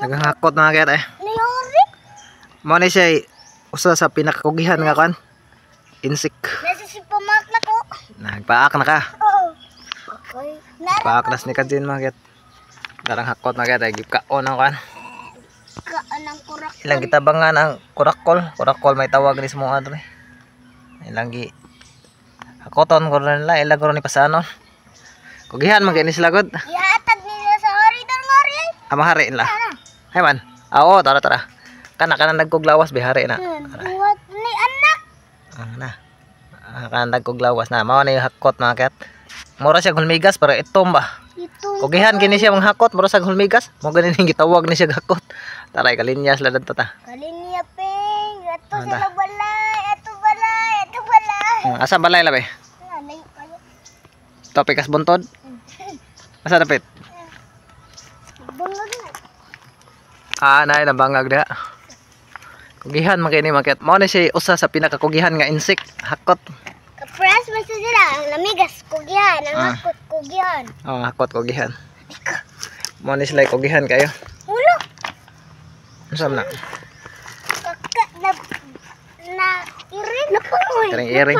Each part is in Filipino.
Naghahakot mga kayat eh. Mo ni siya usa sa pinakakugihan nga kan. Insik. Nasa si pamak na ko. Nagpaak na ka. Oo. Paak nas ni Kajin mga kayat. Darang hakot mga kayat. Gipkaon ang kan. Kaanang kurak. Ilang gitabangan ang kurakol. Kurakol may tawag ni semua ano eh. Ilang gi hakoton ko rin nila. Ilang ko rin ipasanon. Kugihan mga kayat sila god. Ihatag nila sa horidor ngori. Amahari nila. Hay man. Oo, tara. Kana nagkuglawas bihari na. Buhat ni anak. Na. Kana nagkuglawas na. Mao ni hakot mga kayat. Mura siya hulmigas pero itom ba. Kugihan kini siya mga hakot mura sa hulmigas. Mo ganin ning gitawag ni siya hakot. Taray kalinyas la dadto ta. Kalinya ping. Ato sa balay. Ato balay. Asa balay la be? Layo kayo. Topikas buntod. Asa dapit? Bunod na. Nay nabangag diha. Kugihan man kini market. Mao ni siya usa sa pinakakugihan nga insik hakot. Kapras man sa sila. Ang lamigas kugihan. Ang hakot kugihan. Hakot kugihan. Mao ni sila kugihan kayo. Ulo. Unsa man na? Kaka na iring. Iring.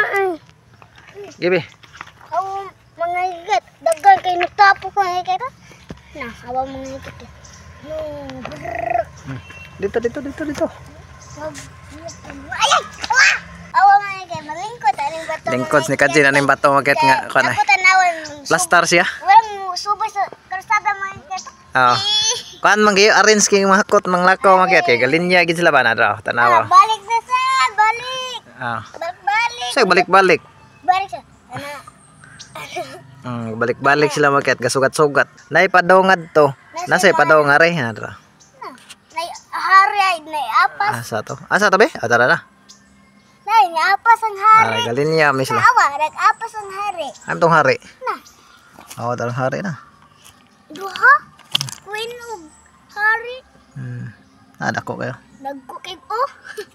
Gibe. Aw mga higat. Dagan kay nagtapo ko ay kay ka. Na, awa mga higat. No. Dito. Ay! Awa mga higat. Malingkot aning bato. Lingkod ni Kajin aning bato market nga kanay. Ako tanawan. Plaster siya. Walang subay sa karsada mga higat. Kuan man gyud arrange kay mga hakot mga lakaw market kay galinya gid sila ba na daw tanawa. Balik na sa balik. Balik. Say balik-balik. Balik sa. Balik-balik sila market gasugat-sugat. Nay padongad to. Nasa padong are na dra. Nay hari nay apas. Asa to be? Tara na. Nay apas ang hari. Galinya mi sila. Awa nag-apas ang hari. Am tong hari. Na. Tarong hari na. Duha? Queen of hari. Dako kayo. Nagkukig o.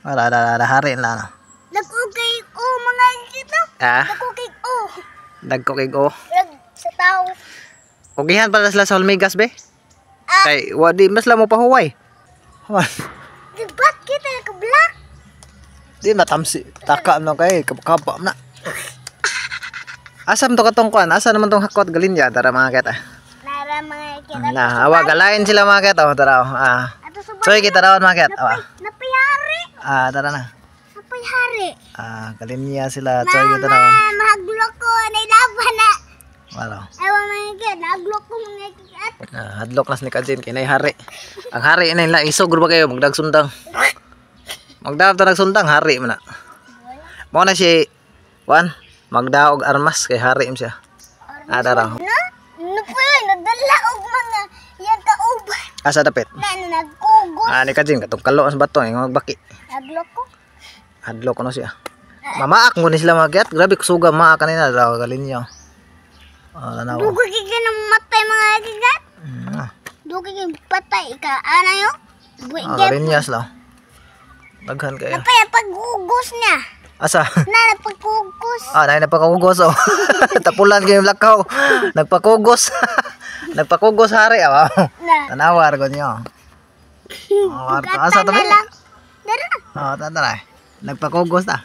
Ada hari na. Nagkukig o mga kita. Nagkukig o. Dagkukig o. Sa tao. Kugihan para sila sa hulmigas be. Kay wadi mas la mo pahuway. Dibat kita ka black. Di matamsi. Taka no kay kapapa na. Asam to katong kuan? Asa naman tong hakot galinya tara mga kita. Nara mga kita. Awa galain sila mga kita tara. Soy kita rawon mga kita. Napayari. Tara na. Napayari. Galinya sila soy kita rawon. Mahaglok ko na laban na. Wala. Ewa mga kita, naglok ko mga kita. Hadlok nas ni Kajin kinay hari. Ang hari inay la isog ba kayo magdagsundang. Magdaog ta nagsundang hari man na. Mo na si Juan magdaog armas kay hari siya. Dara. No po nagdala og mga yan kauban. Asa dapit? Nagkugos. Ni Kajin katong kalo sa bato yung magbaki. Naglok ko. Hadlok no siya. Mamaak mo ni sila magyat. Grabe kusuga maak kanina daw galinya. Dugay kay nang matay mga gigat. Dugay kay patay ka ana yo. Galinyas lang. Daghan kayo. Napay pagugos niya. Asa? Na pagugos. Nay napakugos oh. Tapulan kayo lakaw. Nagpakugos. Nagpakugos hari Tanawar ko niyo. Asa to be? Dara. Tara. Nagpakugos ta.